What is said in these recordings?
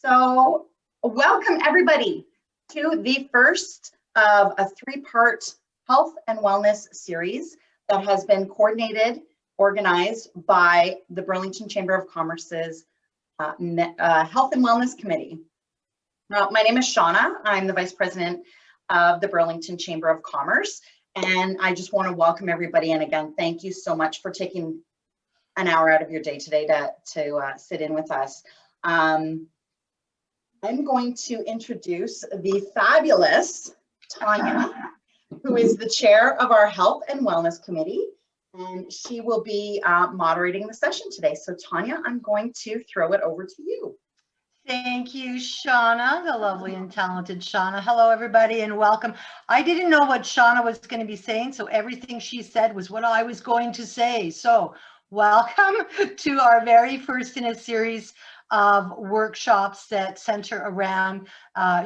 So welcome everybody to the first of a three-part health and wellness series that has been coordinated, organized by the Burlington Chamber of Commerce's Health and Wellness Committee. My name is Shauna. I'm the Vice President of the Burlington Chamber of Commerce, and I just want to welcome everybody. And again, thank you so much for taking an hour out of your day today to sit in with us. I'm going to introduce the fabulous Tanya, who is the chair of our Health and Wellness Committee, and she will be moderating the session today. So Tanya, I'm going to throw it over to you. Thank you, Shauna, the lovely and talented Shauna. Hello, everybody, and welcome. I didn't know what Shauna was going to be saying, so everything she said was what I was going to say. So welcome to our very first in a series of workshops that center around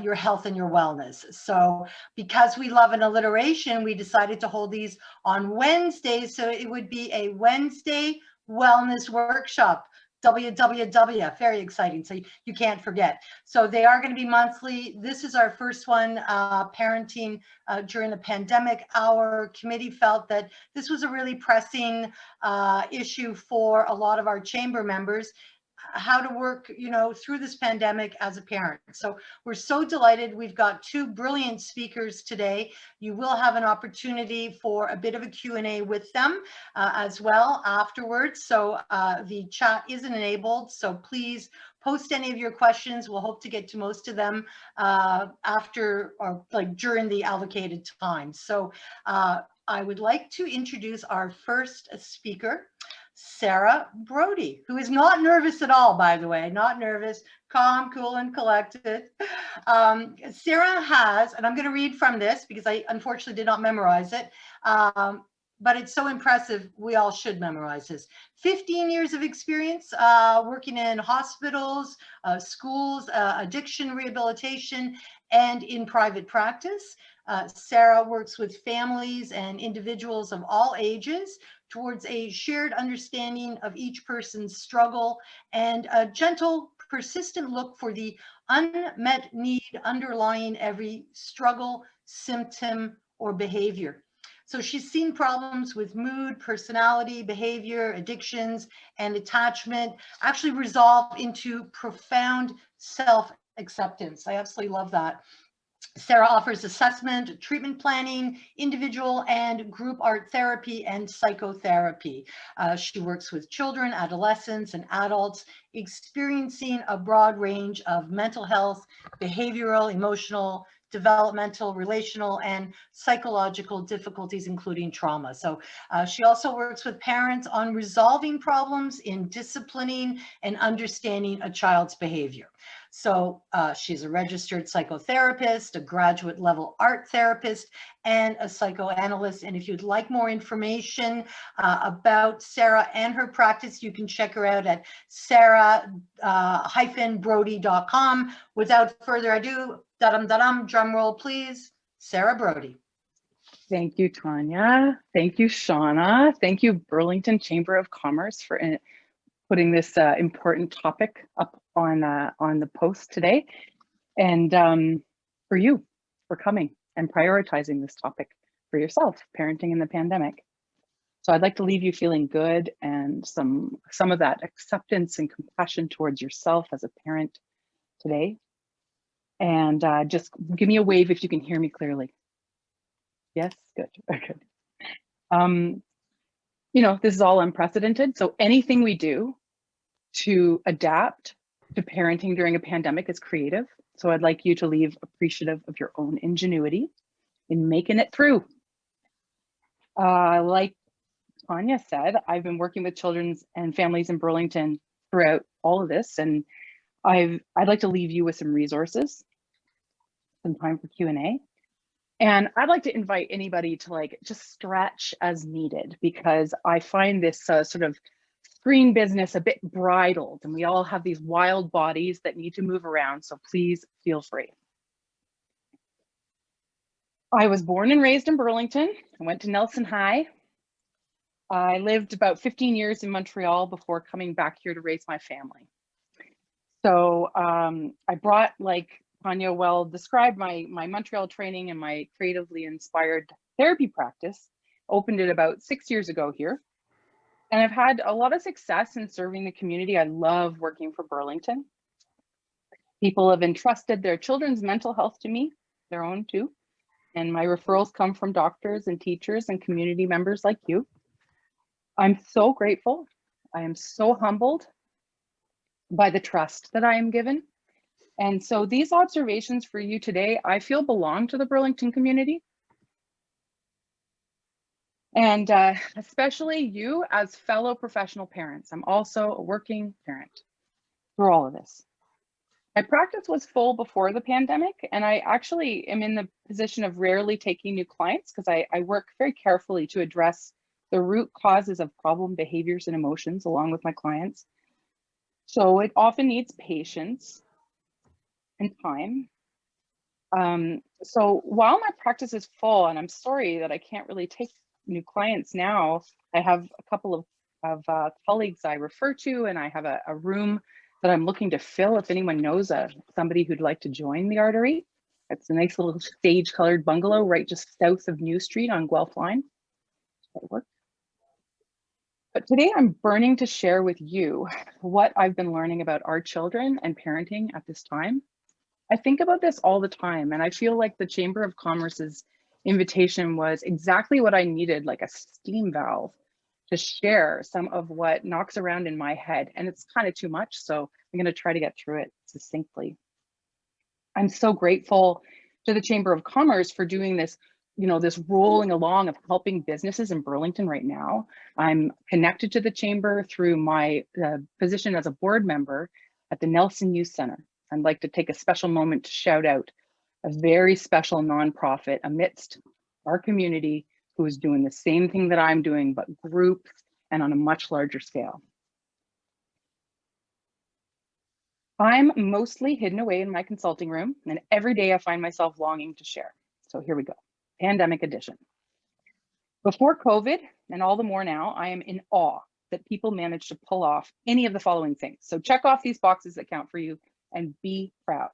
your health and your wellness. So because we love an alliteration, we decided to hold these on Wednesdays. So it would be a Wednesday wellness workshop. WWW, very exciting. So you can't forget. So they are going to be monthly. This is our first one, parenting during the pandemic. Our committee felt that this was a really pressing issue for a lot of our chamber members, how to work, through this pandemic as a parent. So we're so delighted. We've got two brilliant speakers today. You will have an opportunity for a bit of a Q&A with them as well afterwards. So the chat isn't enabled, so please post any of your questions. We'll hope to get to most of them after or during the allocated time. So I would like to introduce our first speaker, Sarah Brody, who is not nervous at all, by the way, not nervous, calm, cool, and collected. Sarah has, and I'm going to read from this because I unfortunately did not memorize it, but it's so impressive, we all should memorize this. 15 years of experience working in hospitals, schools, addiction rehabilitation, and in private practice. Sarah works with families and individuals of all ages towards a shared understanding of each person's struggle and a gentle, persistent look for the unmet need underlying every struggle, symptom, or behavior. So she's seen problems with mood, personality, behavior, addictions, and attachment actually resolve into profound self-acceptance. I absolutely love that. Sarah offers assessment, treatment planning, individual and group art therapy, and psychotherapy. She works with children, adolescents, and adults experiencing a broad range of mental health, behavioral, emotional, developmental, relational, and psychological difficulties, including trauma. So she also works with parents on resolving problems in disciplining and understanding a child's behavior. So she's a registered psychotherapist, a graduate level art therapist, and a psychoanalyst. And if you'd like more information about Sarah and her practice, you can check her out at sarah-brody.com. Without further ado, drum roll, please. Sarah Brody. Thank you, Tanya. Thank you, Shauna. Thank you, Burlington Chamber of Commerce, for putting this important topic up on the post today, and for you for coming and prioritizing this topic for yourself, parenting in the pandemic. So I'd like to leave you feeling good and some of that acceptance and compassion towards yourself as a parent today. And just give me a wave if you can hear me clearly. Yes, good. Good. This is all unprecedented. So anything we do to adapt to parenting during a pandemic is creative. So I'd like you to leave appreciative of your own ingenuity in making it through. Like Tanya said, I've been working with children and families in Burlington throughout all of this, and I'd like to leave you with some resources, some time for Q&A. And I'd like to invite anybody to just stretch as needed, because I find this sort of screen business a bit bridled, and we all have these wild bodies that need to move around. So please feel free. I was born and raised in Burlington. I went to Nelson High. I lived about 15 years in Montreal before coming back here to raise my family. So I brought, like Tanya well described, my Montreal training and my creatively inspired therapy practice, opened it about 6 years ago here. And I've had a lot of success in serving the community. I love working for Burlington. People have entrusted their children's mental health to me, their own too. And my referrals come from doctors and teachers and community members like you. I'm so grateful. I am so humbled by the trust that I am given. And so these observations for you today, I feel belong to the Burlington community. And especially you as fellow professional parents. I'm also a working parent through all of this. My practice was full before the pandemic, and I actually am in the position of rarely taking new clients because I work very carefully to address the root causes of problem behaviors and emotions along with my clients. So it often needs patience and time. So while my practice is full, and I'm sorry that I can't really take new clients now, I have a couple of colleagues I refer to, and I have a room that I'm looking to fill if anyone knows somebody who'd like to join the Artery. It's a nice little sage colored bungalow right just south of New Street on Guelph Line. But today I'm burning to share with you what I've been learning about our children and parenting at this time. I think about this all the time, and I feel like the Chamber of Commerce's invitation was exactly what I needed, like a steam valve to share some of what knocks around in my head. And it's kind of too much, so I'm going to try to get through it succinctly. I'm so grateful to the Chamber of Commerce for doing this, this rolling along of helping businesses in Burlington right now. I'm connected to the Chamber through my position as a board member at the Nelson Youth Center. I'd like to take a special moment to shout out a very special nonprofit amidst our community who is doing the same thing that I'm doing, but groups and on a much larger scale. I'm mostly hidden away in my consulting room, and every day I find myself longing to share. So here we go, pandemic edition. Before COVID, and all the more now, I am in awe that people managed to pull off any of the following things. So check off these boxes that count for you and be proud.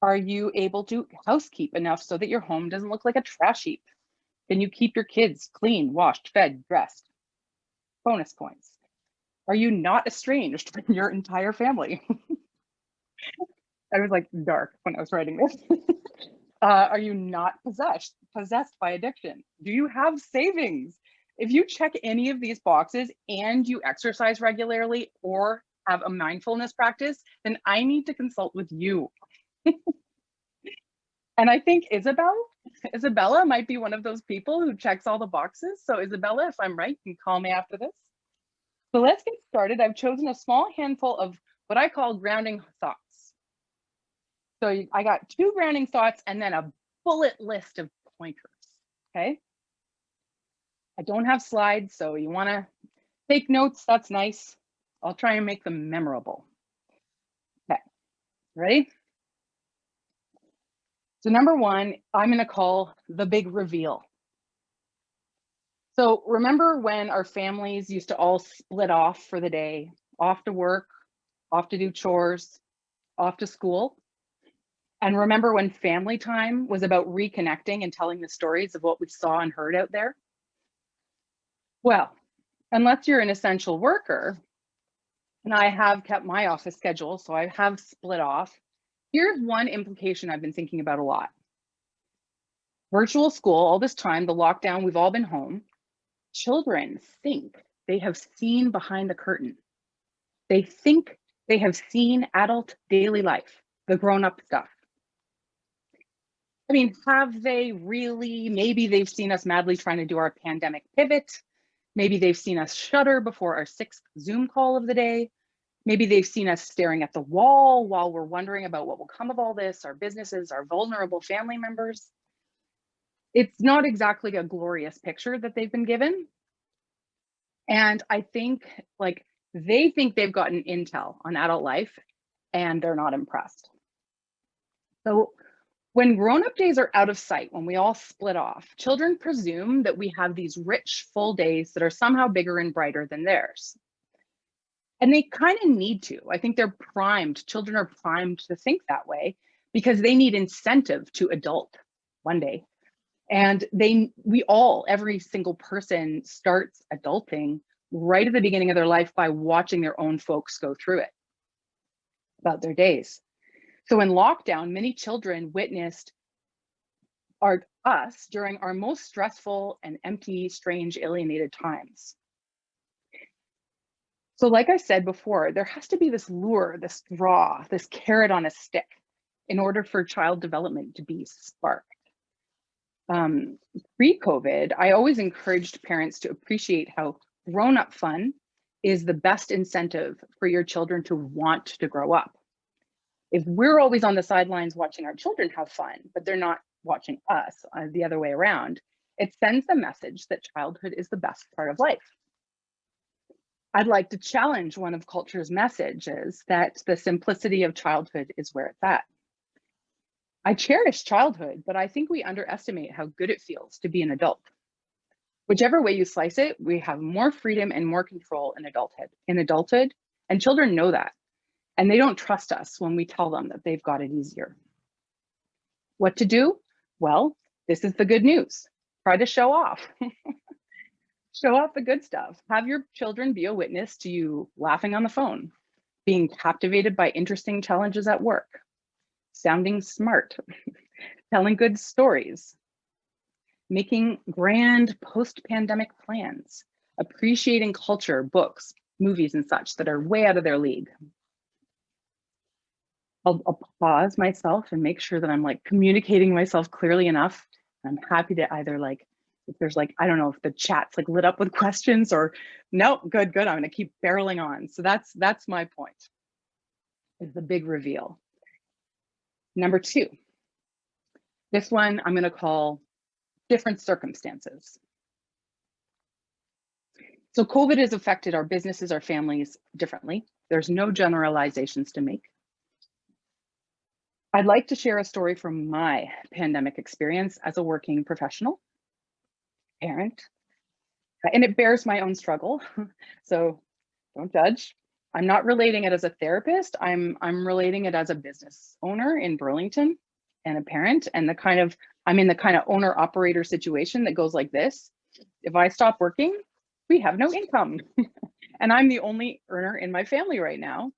Are you able to housekeep enough so that your home doesn't look like a trash heap? Can you keep your kids clean, washed, fed, dressed? Bonus points. Are you not estranged from your entire family? I was like dark when I was writing this. Are you not possessed by addiction? Do you have savings? If you check any of these boxes and you exercise regularly or have a mindfulness practice, then I need to consult with you. And I think Isabella might be one of those people who checks all the boxes. So Isabella, if I'm right, you can call me after this. So let's get started. I've chosen a small handful of what I call grounding thoughts. So I got 2 grounding thoughts and then a bullet list of pointers, okay? I don't have slides, so you wanna take notes, that's nice. I'll try and make them memorable. Okay, ready? So number 1, I'm gonna call the big reveal. So remember when our families used to all split off for the day, off to work, off to do chores, off to school? And remember when family time was about reconnecting and telling the stories of what we saw and heard out there? Well, unless you're an essential worker, and I have kept my office schedule, so I have split off, here's one implication I've been thinking about a lot. Virtual school, all this time, the lockdown, we've all been home. Children think they have seen behind the curtain. They think they have seen adult daily life, the grown-up stuff. I mean, have they really? Maybe they've seen us madly trying to do our pandemic pivot. Maybe they've seen us shudder before our 6th Zoom call of the day. Maybe they've seen us staring at the wall while we're wondering about what will come of all this, our businesses, our vulnerable family members. It's not exactly a glorious picture that they've been given. And I think they think they've gotten intel on adult life and they're not impressed. So when grown-up days are out of sight, when we all split off, children presume that we have these rich, full days that are somehow bigger and brighter than theirs. And they kind of need to. I think they're primed, children are primed to think that way because they need incentive to adult one day. And every single person starts adulting right at the beginning of their life by watching their own folks go through it about their days. So in lockdown, many children witnessed us during our most stressful and empty, strange, alienated times. So like I said before, there has to be this lure, this draw, this carrot on a stick in order for child development to be sparked. Pre-COVID, I always encouraged parents to appreciate how grown-up fun is the best incentive for your children to want to grow up. If we're always on the sidelines watching our children have fun, but they're not watching us the other way around, it sends the message that childhood is the best part of life. I'd like to challenge one of culture's messages that the simplicity of childhood is where it's at. I cherish childhood, but I think we underestimate how good it feels to be an adult. Whichever way you slice it, we have more freedom and more control in adulthood, and children know that. And they don't trust us when we tell them that they've got it easier. What to do? Well, this is the good news. Try to show off. Show off the good stuff. Have your children be a witness to you laughing on the phone, being captivated by interesting challenges at work, sounding smart, telling good stories, making grand post-pandemic plans, appreciating culture, books, movies, and such that are way out of their league. I'll pause myself and make sure that I'm like communicating myself clearly enough. I'm happy to either like, if there's like, I don't know if the chat's like lit up with questions or no, good, I'm gonna keep barreling on. So that's my point, is the big reveal. Number 2, this one I'm gonna call different circumstances. So COVID has affected our businesses, our families differently. There's no generalizations to make. I'd like to share a story from my pandemic experience as a working professional, parent, and it bears my own struggle. So don't judge. I'm not relating it as a therapist. I'm relating it as a business owner in Burlington and a parent, and I'm in the kind of owner operator situation that goes like this. If I stop working, we have no income. And I'm the only earner in my family right now.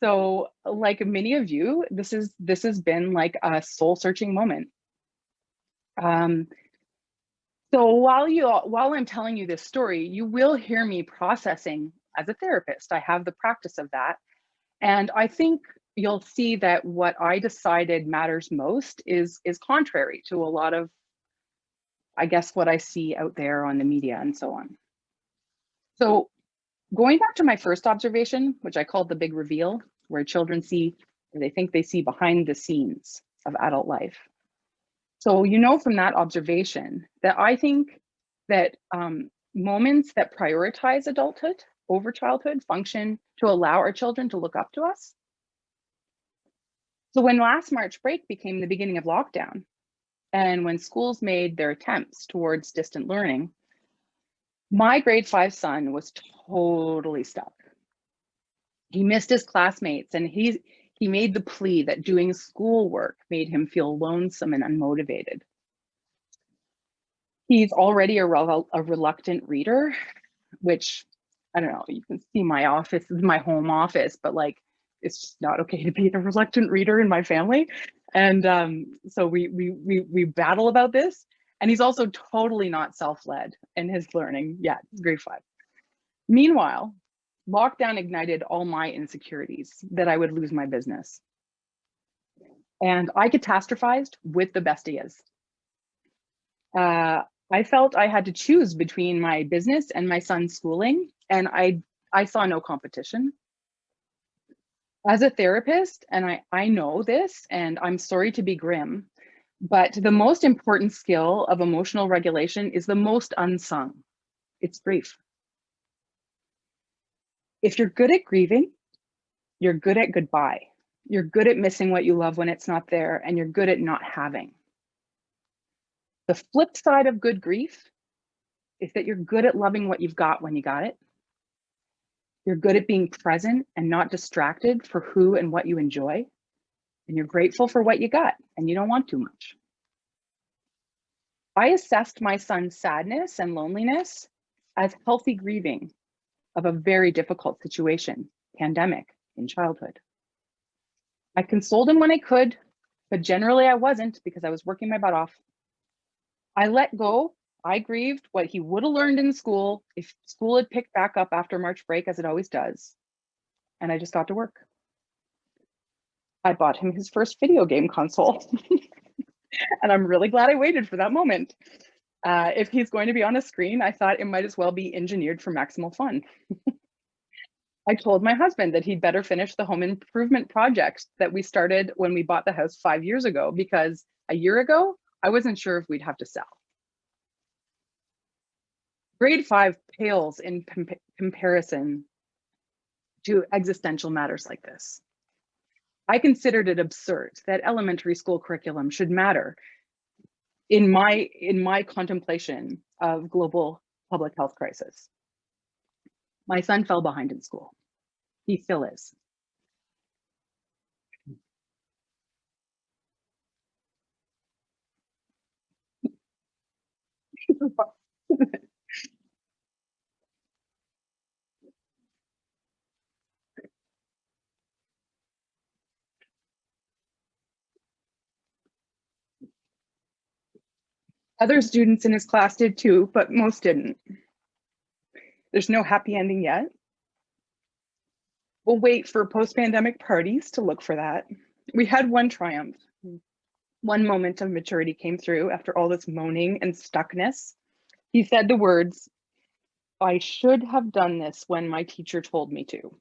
So like many of you, this has been like a soul searching moment. So while I'm telling you this story, you will hear me processing as a therapist. I have the practice of that. And I think you'll see that what I decided matters most is contrary to a lot of, I guess, what I see out there on the media and so on. So going back to my first observation, which I called the big reveal, where children see, or they think they see behind the scenes of adult life. So you know from that observation that I think that moments that prioritize adulthood over childhood function to allow our children to look up to us. So when last March break became the beginning of lockdown, and when schools made their attempts towards distant learning, my grade 5 son was totally stuck. He missed his classmates, and he made the plea that doing schoolwork made him feel lonesome and unmotivated. He's already a reluctant reader, which, I don't know, you can see my office, this is my home office, but like, it's just not okay to be a reluctant reader in my family. And so we battle about this. And he's also totally not self-led in his learning yet, grade 5. Meanwhile, lockdown ignited all my insecurities that I would lose my business. And I catastrophized with the besties. I felt I had to choose between my business and my son's schooling, and I saw no competition. As a therapist, and I know this, and I'm sorry to be grim, but the most important skill of emotional regulation is the most unsung. It's grief. If you're good at grieving, you're good at goodbye. You're good at missing what you love when it's not there, and you're good at not having. The flip side of good grief is that you're good at loving what you've got when you got it. You're good at being present and not distracted for who and what you enjoy. And you're grateful for what you got and you don't want too much. I assessed my son's sadness and loneliness as healthy grieving of a very difficult situation, pandemic in childhood. I consoled him when I could, but generally I wasn't because I was working my butt off. I let go. I grieved what he would have learned in school if school had picked back up after March break, as it always does. And I just got to work. I bought him his first video game console. And I'm really glad I waited for that moment. If he's going to be on a screen, I thought it might as well be engineered for maximal fun. I told my husband that he'd better finish the home improvement project that we started when we bought the house 5 years ago, because a year ago, I wasn't sure if we'd have to sell. Grade 5 pales in comparison to existential matters like this. I considered it absurd that elementary school curriculum should matter in my contemplation of global public health crisis. My son fell behind in school. He still is. Other students in his class did too, but most didn't. There's no happy ending yet. We'll wait for post-pandemic parties to look for that. We had one triumph. One moment of maturity came through after all this moaning and stuckness. He said the words, "I should have done this when my teacher told me to."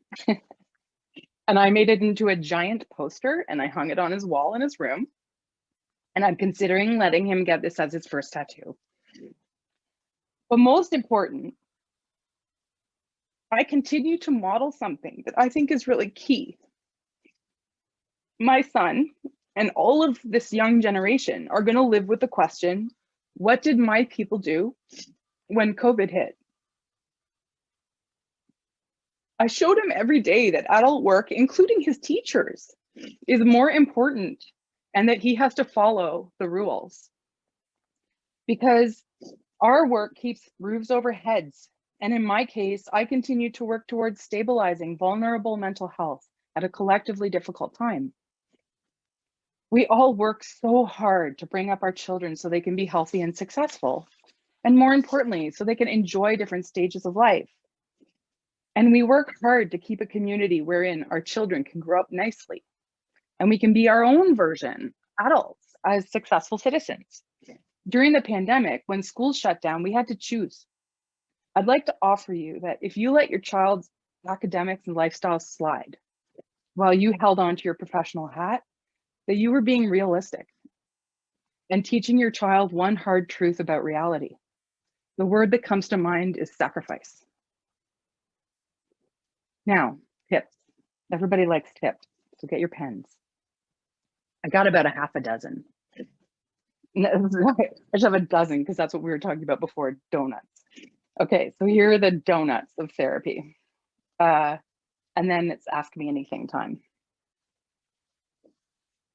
And I made it into a giant poster and I hung it on his wall in his room. And I'm considering letting him get this as his first tattoo. But most important, I continue to model something that I think is really key. My son and all of this young generation are going to live with the question, what did my people do when COVID hit? I showed him every day that adult work, including his teachers, is more important and that he has to follow the rules. Because our work keeps roofs over heads. And in my case, I continue to work towards stabilizing vulnerable mental health at a collectively difficult time. We all work so hard to bring up our children so they can be healthy and successful. And more importantly, so they can enjoy different stages of life. And we work hard to keep a community wherein our children can grow up nicely. And we can be our own version, adults, as successful citizens. During the pandemic, when schools shut down, we had to choose. I'd like to offer you that if you let your child's academics and lifestyle slide while you held on to your professional hat, that you were being realistic and teaching your child one hard truth about reality. The word that comes to mind is sacrifice. Now, tips. Everybody likes tips, so get your pens. I got about a half a dozen. I just have a dozen because that's what we were talking about before, donuts. Okay, so here are the donuts of therapy. And then it's ask me anything time.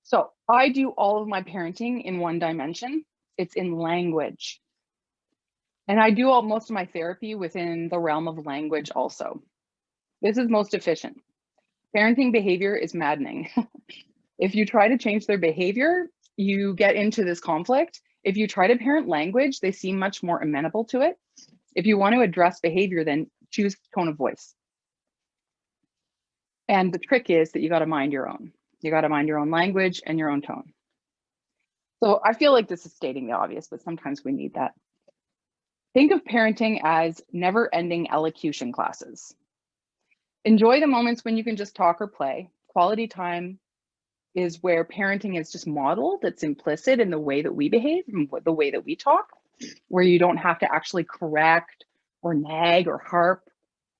So I do all of my parenting in one dimension. It's in language. And I do most of my therapy within the realm of language also. This is most efficient. Parenting behavior is maddening. If you try to change their behavior, you get into this conflict. If you try to parent language, they seem much more amenable to it. If you want to address behavior, then choose tone of voice. And the trick is that you got to mind your own. You got to mind your own language and your own tone. So I feel like this is stating the obvious, but sometimes we need that. Think of parenting as never-ending elocution classes. Enjoy the moments when you can just talk or play. Quality time is where parenting is just modeled. It's implicit in the way that we behave and the way that we talk, where you don't have to actually correct or nag or harp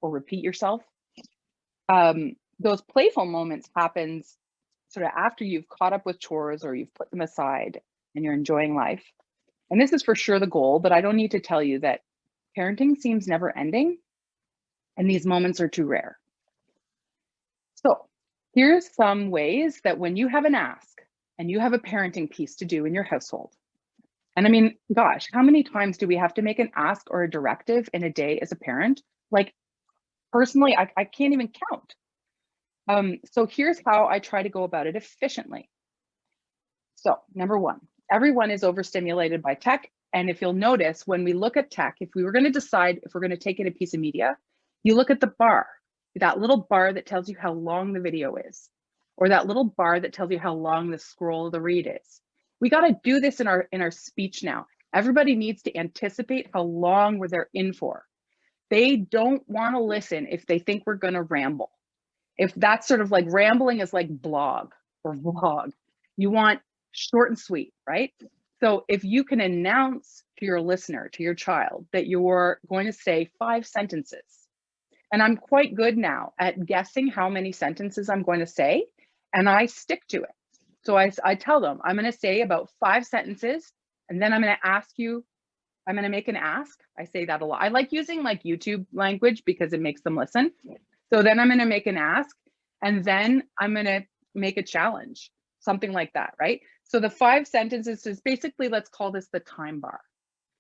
or repeat yourself. Those playful moments happens sort of after you've caught up with chores or you've put them aside and you're enjoying life. And this is for sure the goal, but I don't need to tell you that parenting seems never ending. And these moments are too rare. So here's some ways that when you have an ask and you have a parenting piece to do in your household, and I mean, gosh, how many times do we have to make an ask or a directive in a day as a parent? Like personally, I can't even count. So here's how I try to go about it efficiently. So number one, everyone is overstimulated by tech. And if you'll notice, when we look at tech, if we were going to decide if we're going to take in a piece of media, you look at the bar, that little bar that tells you how long the video is, or that little bar that tells you how long the scroll of the read is. We got to do this in our speech now. Everybody needs to anticipate how long they're in for. They don't want to listen if they think we're going to ramble. If that's sort of like rambling is like blog or vlog, you want short and sweet, right? So if you can announce to your listener, to your child, that you're going to say 5 sentences, and I'm quite good now at guessing how many sentences I'm going to say, and I stick to it. So I tell them, I'm going to say about 5 sentences, and then I'm going to ask you, I'm going to make an ask. I say that a lot. I like using like YouTube language because it makes them listen. So then I'm going to make an ask, and then I'm going to make a challenge, something like that, right? So the 5 sentences is basically, let's call this the time bar.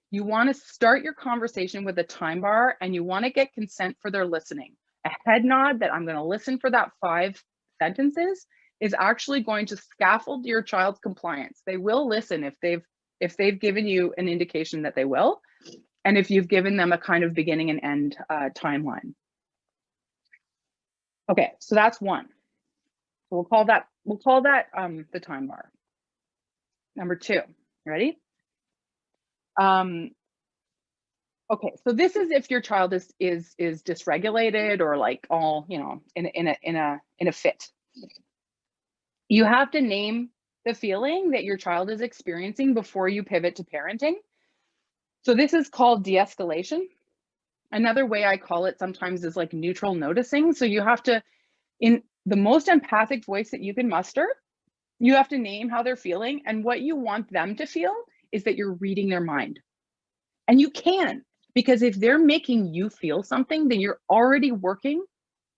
You want to start your conversation with a time bar, and you want to get consent for their listening. A head nod that I'm going to listen for that 5 sentences is actually going to scaffold your child's compliance. They will listen if they've given you an indication that they will, and if you've given them a kind of beginning and end timeline. Okay, so that's one. So we'll call that the time bar. Number 2, ready? Okay, so this is if your child is dysregulated or like all, you know, in a fit. You have to name the feeling that your child is experiencing before you pivot to parenting. So this is called de-escalation. Another way I call it sometimes is like neutral noticing. So you have to, in the most empathic voice that you can muster, you have to name how they're feeling, and what you want them to feel is that you're reading their mind. And you can, because if they're making you feel something, then you're already working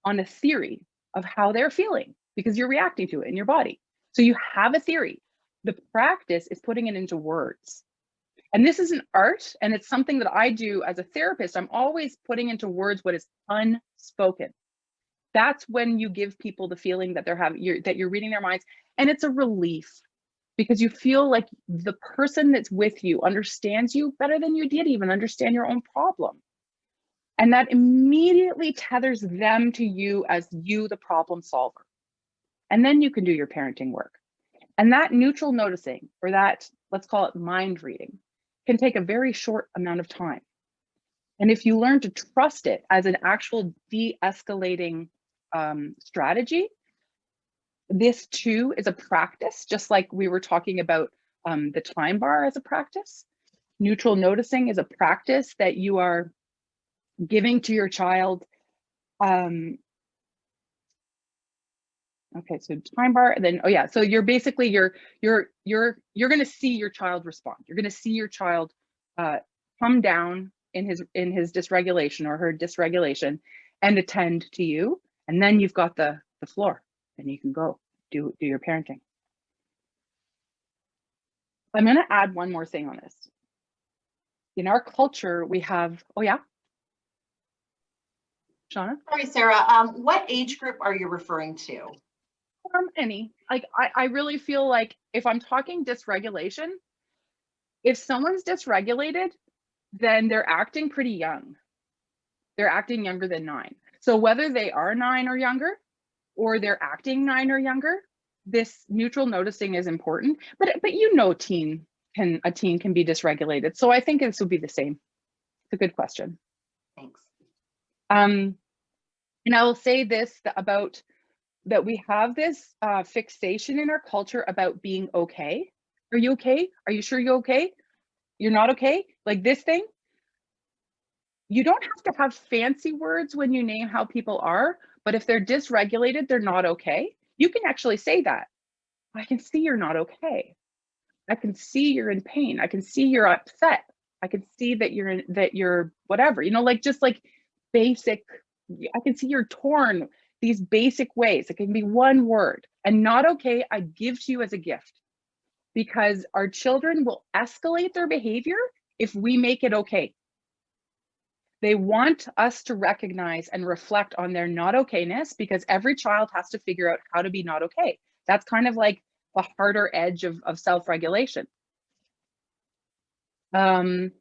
on a theory of how they're feeling because you're reacting to it in your body. So you have a theory. The practice is putting it into words. And this is an art, and it's something that I do as a therapist. I'm always putting into words what is unspoken. That's when you give people the feeling that that you're reading their minds, and it's a relief because you feel like the person that's with you understands you better than you did even understand your own problem. And that immediately tethers them to you as you, the problem solver. And then you can do your parenting work. And that neutral noticing, or that, let's call it mind reading, can take a very short amount of time. And if you learn to trust it as an actual de-escalating strategy, this too is a practice, just like we were talking about the time bar as a practice. Neutral noticing is a practice that you are giving to your child. Okay, so time bar, and then, oh yeah, so you're basically, you're going to see your child respond. You're going to see your child come down in his dysregulation or her dysregulation and attend to you. And then you've got the floor and you can go do your parenting. I'm going to add one more thing on this. In our culture, we have, oh yeah? Shauna? Sorry, Sarah, what age group are you referring to? Any. Like, I really feel like if I'm talking dysregulation, if someone's dysregulated, then they're acting pretty young. They're acting younger than 9. So whether they are 9 or younger, or they're acting 9 or younger, this neutral noticing is important. But you know, a teen can be dysregulated. So I think this would be the same. It's a good question. Thanks. And I will say this about that we have this fixation in our culture about being okay. Are you okay? Are you sure you're okay? You're not okay? Like this thing. You don't have to have fancy words when you name how people are, but if they're dysregulated, they're not okay. You can actually say that. I can see you're not okay. I can see you're in pain. I can see you're upset. I can see that you're whatever, you know, like just like basic I can see you're torn. These basic ways. It can be one word. And not okay, I give to you as a gift. Because our children will escalate their behavior if we make it okay. They want us to recognize and reflect on their not okayness, because every child has to figure out how to be not okay. That's kind of like the harder edge of self-regulation. So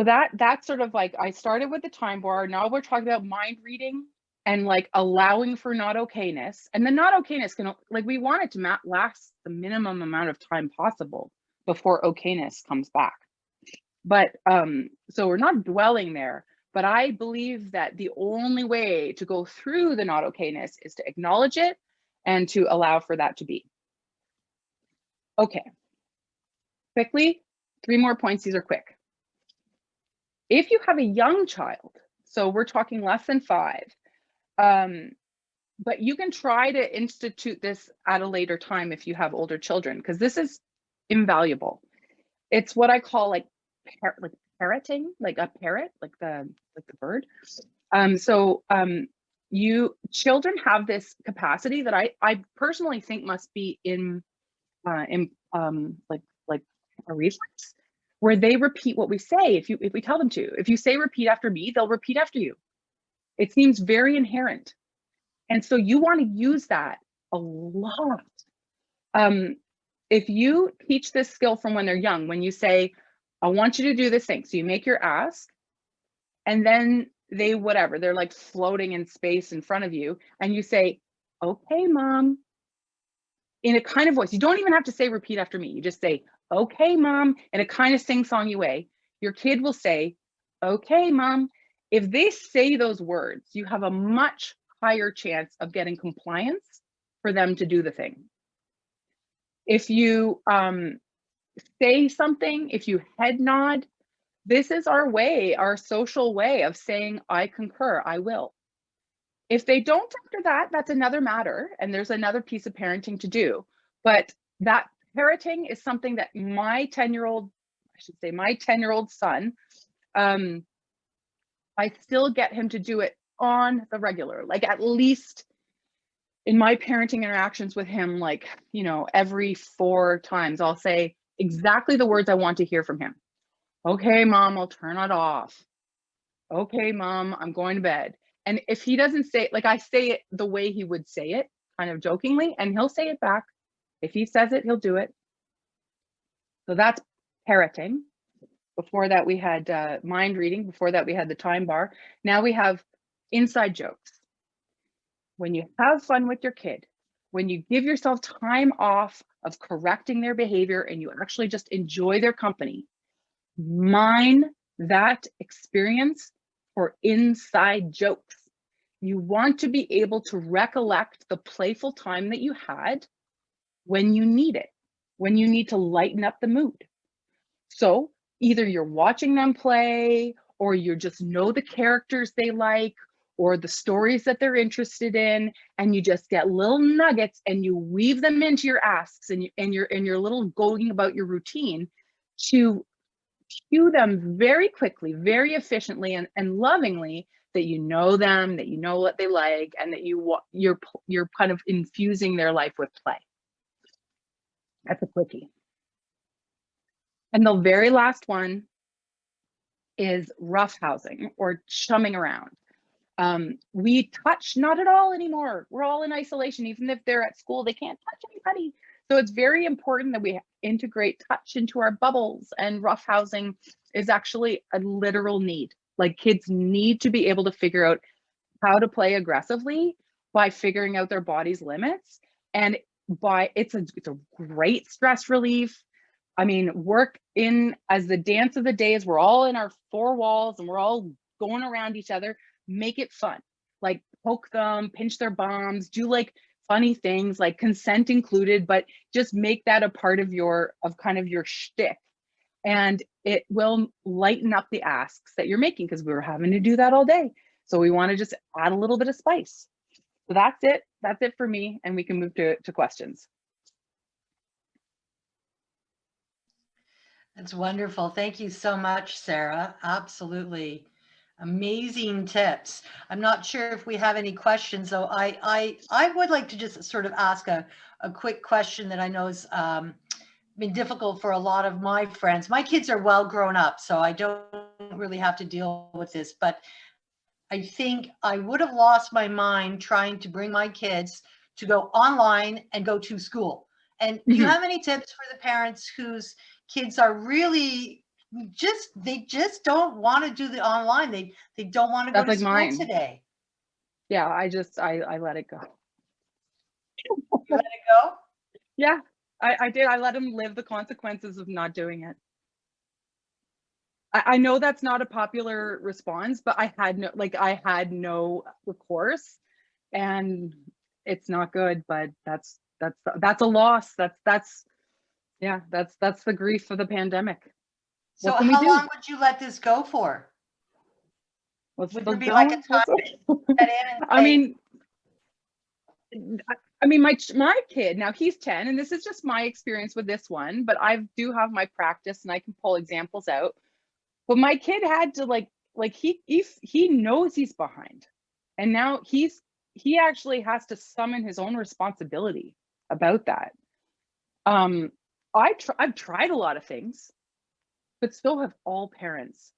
that's sort of like, I started with the time bar. Now we're talking about mind reading and like allowing for not okayness. And the not okayness can, like, we want it to last the minimum amount of time possible before okayness comes back. But so we're not dwelling there, but I believe that the only way to go through the not okayness is to acknowledge it and to allow for that to be. Okay, quickly, 3 more points, these are quick. If you have a young child, so we're talking less than 5, but you can try to institute this at a later time if you have older children, because this is invaluable. It's what I call like parroting, like a parrot, like the bird. Children have this capacity that I personally think must be in like a reflex, where they repeat what we say if we tell them to. If you say repeat after me, they'll repeat after you. It seems very inherent. And so you want to use that a lot. If you teach this skill from when they're young, when you say, I want you to do this thing. So you make your ask, and then they're like floating in space in front of you, and you say, okay, mom, in a kind of voice. You don't even have to say repeat after me. You just say, okay, mom, in a kind of sing-songy way. Your kid will say, okay, mom. If they say those words, you have a much higher chance of getting compliance for them to do the thing. If you say something, if you head nod, this is our way, our social way of saying, I concur, I will. If they don't after that, that's another matter, and there's another piece of parenting to do. But that parroting is something that my 10-year-old son, I still get him to do it on the regular, like at least in my parenting interactions with him, like, every 4 times I'll say exactly the words I want to hear from him. Okay, mom, I'll turn it off. Okay, mom, I'm going to bed. And if he doesn't say it, like I say it the way he would say it, kind of jokingly, and he'll say it back. If he says it, he'll do it. So that's parroting. Before that, we had mind reading. Before that, we had the time bar. Now we have inside jokes. When you have fun with your kid, when you give yourself time off of correcting their behavior and you actually just enjoy their company, mine that experience for inside jokes. You want to be able to recollect the playful time that you had when you need it, when you need to lighten up the mood. So either you're watching them play, or you just know the characters they like, or the stories that they're interested in, and you just get little nuggets and you weave them into your asks and your little going about your routine to cue them very quickly, very efficiently, and lovingly, that you know them, that you know what they like, and that you're kind of infusing their life with play. That's a quickie. And the very last one is roughhousing or chumming around. We touch not at all anymore. We're all in isolation. Even if they're at school, they can't touch anybody. So it's very important that we integrate touch into our bubbles, and roughhousing is actually a literal need. Like, kids need to be able to figure out how to play aggressively by figuring out their body's limits. And it's a great stress relief. I mean, work in as the dance of the day is we're all in our 4 walls and we're all going around each other. Make it fun. Like, poke them, pinch their bums, do like funny things, like consent included, but just make that a part of kind of your shtick. And it will lighten up the asks that you're making, because we were having to do that all day. So we want to just add a little bit of spice. So that's it. That's it for me. And we can move to questions. That's wonderful. Thank you so much, Sarah. Absolutely amazing tips. I'm not sure if we have any questions, though. I would like to just sort of ask a quick question that I know is been difficult for a lot of my friends. My kids are well grown up, so I don't really have to deal with this, but I think I would have lost my mind trying to bring my kids to go online and go to school. And do you have any tips for the parents whose kids are really they just don't want to do the online. They don't want to go That's to like school mine. today. Yeah, I let it go. You let it go? Yeah, I did. I let him live the consequences of not doing it. I know that's not a popular response, but I had no recourse, and it's not good, but that's a loss. That's the grief of the pandemic. So What can we how do? long would you let this go for? Would there be like a time set in and I say, mean, my kid, now he's 10, and this is just my experience with this one, but I do have my practice and I can pull examples out. But my kid had to he knows he's behind, and now he actually has to summon his own responsibility about that. I've tried a lot of things, but still have all parents,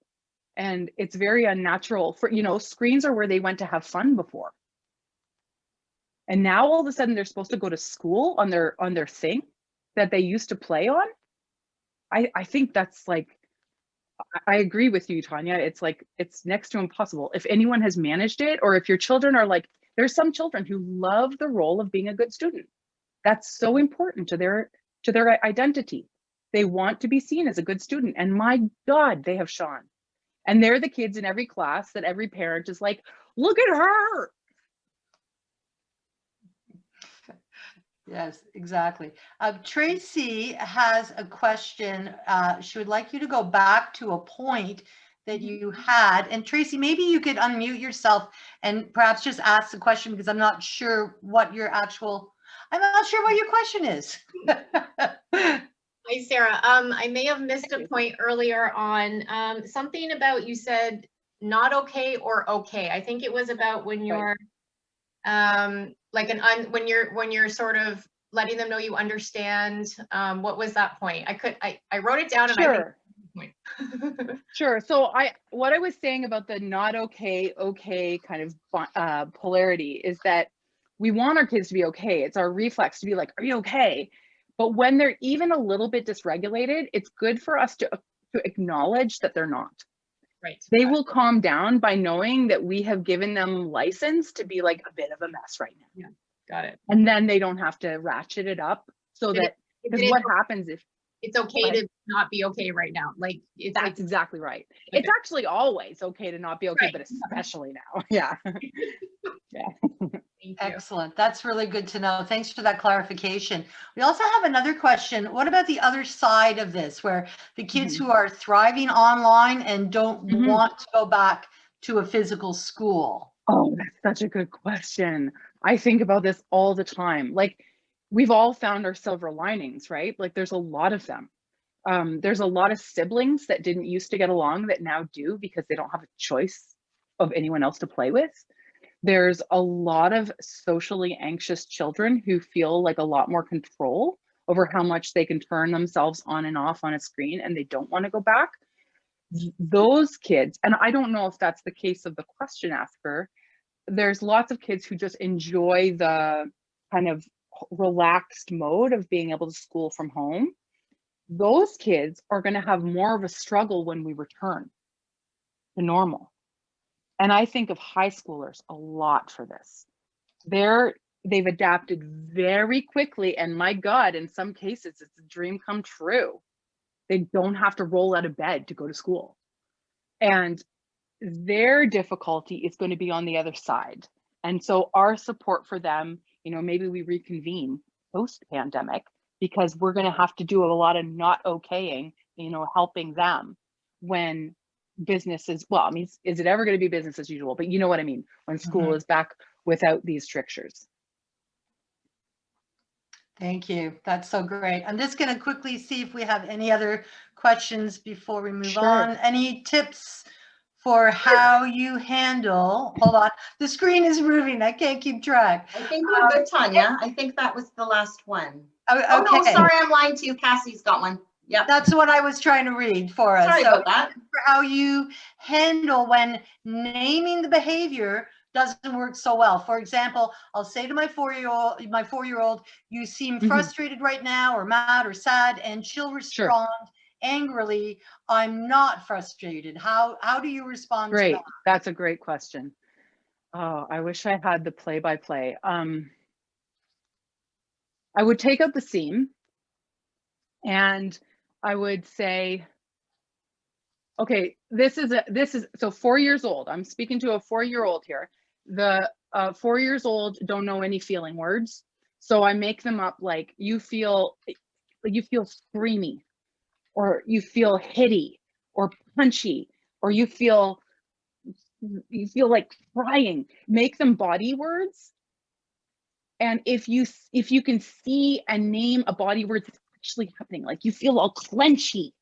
and it's very unnatural for, screens are where they went to have fun before. And now all of a sudden they're supposed to go to school on their thing that they used to play on. I think that's like, I agree with you, Tanya. It's next to impossible. If anyone has managed it, or if your children are like, there's some children who love the role of being a good student. That's so important to their identity. They want to be seen as a good student. And my God, they have shone. And they're the kids in every class that every parent is like, look at her. yes, exactly. Tracy has a question. She would like you to go back to a point that you had. And Tracy, maybe you could unmute yourself and perhaps just ask the question, because I'm not sure what your question is. Hi, Sarah. I may have missed a point earlier on something about, you said not okay or okay. I think it was about when you're when you're sort of letting them know you understand. What was that point? I wrote it down. Sure. And I Sure. So what I was saying about the not okay kind of polarity is that we want our kids to be okay. It's our reflex to be like, are you okay? But when they're even a little bit dysregulated, it's good for us to acknowledge that they're not. Right. They will calm down by knowing that we have given them license to be like a bit of a mess right now. Yeah, got it. And then they don't have to ratchet it up, so that, because what happens if it's okay to not be okay right now? Like, it's that's exactly right. Okay. It's actually always okay to not be okay, right, but especially now. Yeah. Yeah. Excellent. That's really good to know. Thanks for that clarification. We also have another question. What about the other side of this, where the kids who are thriving online and don't want to go back to a physical school? Oh, that's such a good question. I think about this all the time. Like, we've all found our silver linings, right? Like, there's a lot of them. There's a lot of siblings that didn't used to get along that now do, because they don't have a choice of anyone else to play with. There's a lot of socially anxious children who feel like a lot more control over how much they can turn themselves on and off on a screen, and they don't want to go back. Those kids, and I don't know if that's the case of the question asker, there's lots of kids who just enjoy the kind of relaxed mode of being able to school from home. Those kids are going to have more of a struggle when we return to normal. And I think of high schoolers a lot for this. They've adapted very quickly, and my God, in some cases, it's a dream come true. They don't have to roll out of bed to go to school. And their difficulty is going to be on the other side. And so our support for them, maybe we reconvene post-pandemic, because we're going to have to do a lot of not okaying, helping them when business is, well, I mean, is it ever going to be business as usual? But you know what I mean, when school is back without these strictures. Thank you. That's so great. I'm just going to quickly see if we have any other questions before we move Sure. on. Any tips for how you handle, hold on, the screen is moving. I can't keep track. I think we're good, Tanya. I think that was the last one. Oh, Oh, no, okay. sorry, I'm lying to you. Cassie's got one. Yep. That's what I was trying to read for us. Sorry So about that. for how you handle when naming the behavior doesn't work so well. For example, I'll say to my four-year-old, you seem Mhm. frustrated right now, or mad or sad, and she'll respond angrily, I'm not frustrated. How do you respond to Great. that? That's a great question. Oh, I wish I had the play-by-play. I would take out the seam and I would say, okay, this is so 4 years old. I'm speaking to a 4-year-old here. The 4 years old don't know any feeling words. So I make them up like you feel screamy, or you feel hitty or punchy, or you feel like crying. Make them body words. And if you can see and name a body word that's actually happening, like you feel all clenchy,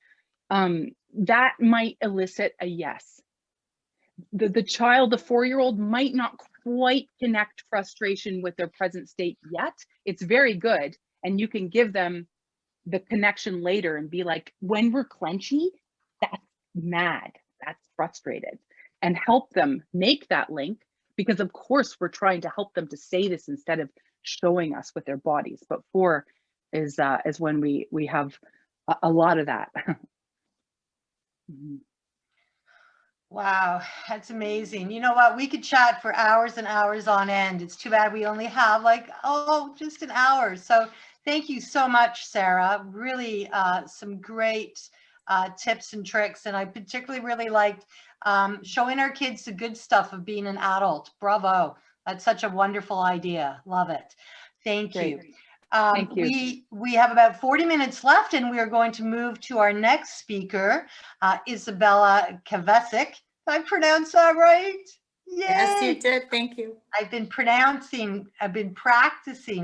that might elicit a yes. The child, the 4-year-old, might not quite connect frustration with their present state yet. It's very good. And you can give them the connection later and be like, when we're clenchy, that's mad, that's frustrated, and help them make that link, because of course we're trying to help them to say this instead of showing us with their bodies. But 4 is when we have a lot of that. Wow, that's amazing. You know what? We could chat for hours and hours on end. It's too bad we only have like, just an hour. So thank you so much, Sarah. Really some great tips and tricks. And I particularly really liked showing our kids the good stuff of being an adult. Bravo. That's such a wonderful idea. Love it. Thank you. Great. Thank you. We have about 40 minutes left, and we are going to move to our next speaker, Isabella Kavesic. Did I pronounce that right? Yay. Yes, you did. Thank you. I've been practicing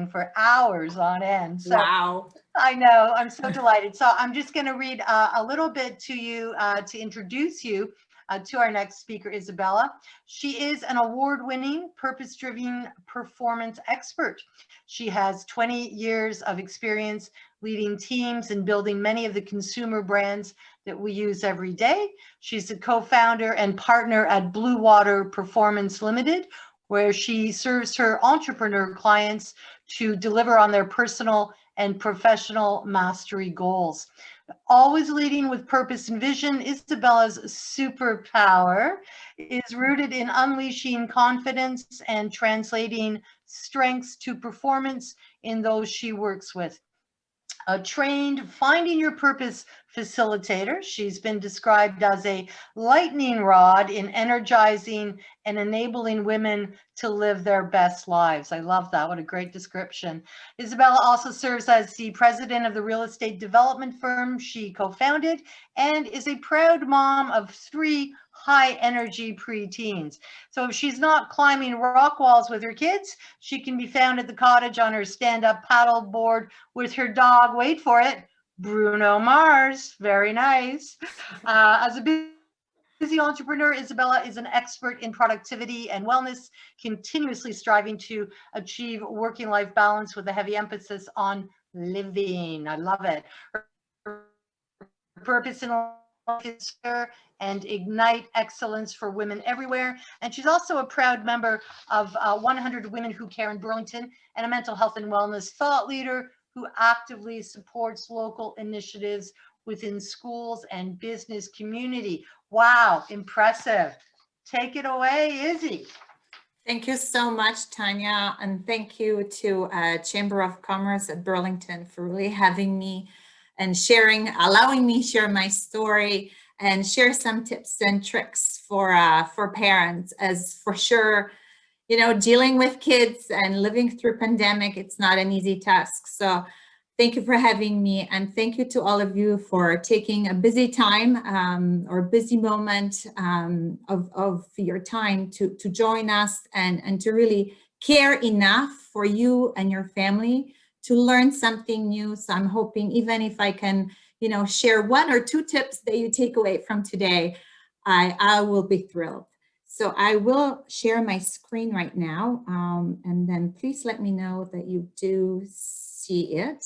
for hours on end. So Wow. I know, I'm so delighted. So I'm just going to read a little bit to you to introduce you to our next speaker, Isabella. She is an award-winning, purpose-driven performance expert. She has 20 years of experience leading teams and building many of the consumer brands that we use every day. She's a co-founder and partner at Blue Water Performance Limited, where she serves her entrepreneur clients to deliver on their personal and professional mastery goals. Always leading with purpose and vision, Isabella's superpower is rooted in unleashing confidence and translating strengths to performance in those she works with. A trained Finding Your Purpose facilitator, she's been described as a lightning rod in energizing and enabling women to live their best lives. I love that. What a great description. Isabella also serves as the president of the real estate development firm she co-founded and is a proud mom of 3 high-energy preteens. So if she's not climbing rock walls with her kids, she can be found at the cottage on her stand-up paddle board with her dog, wait for it, Bruno Mars. Very nice. As a busy entrepreneur, Isabella is an expert in productivity and wellness, continuously striving to achieve working life balance with a heavy emphasis on living. I love it. Her purpose in life is and ignite excellence for women everywhere. And she's also a proud member of 100 Women Who Care in Burlington and a mental health and wellness thought leader who actively supports local initiatives within schools and business community. Wow, impressive. Take it away, Izzy. Thank you so much, Tanya. And thank you to Chamber of Commerce at Burlington for really having me and allowing me share my story and share some tips and tricks for parents, as for sure, dealing with kids and living through pandemic, it's not an easy task. So thank you for having me, and thank you to all of you for taking a busy time or busy moment of your time to join us and to really care enough for you and your family to learn something new. So I'm hoping even if I can, you know, share 1 or 2 tips that you take away from today, I will be thrilled. So I will share my screen right now, and then please let me know that you do see it.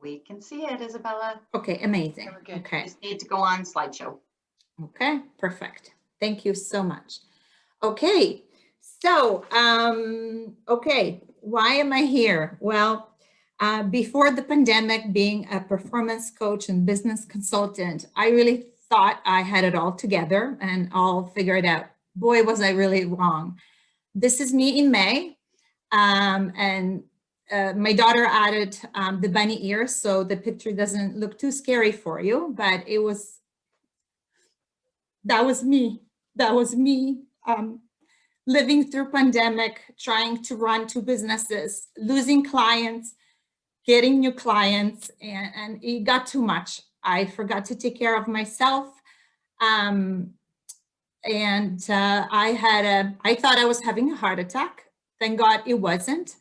We can see it, Isabella. Okay, amazing. Okay, we're good. Okay. Just need to go on slideshow. Okay, perfect. Thank you so much. Okay, so, okay, why am I here? Well, before the pandemic, being a performance coach and business consultant, I really thought I had it all together and all figured out. Boy, was I really wrong. This is me in May, and my daughter added the bunny ears, so the picture doesn't look too scary for you, but that was me. That was me living through pandemic, trying to run 2 businesses, losing clients, getting new clients, and it got too much. I forgot to take care of myself. I thought I was having a heart attack. Thank God it wasn't.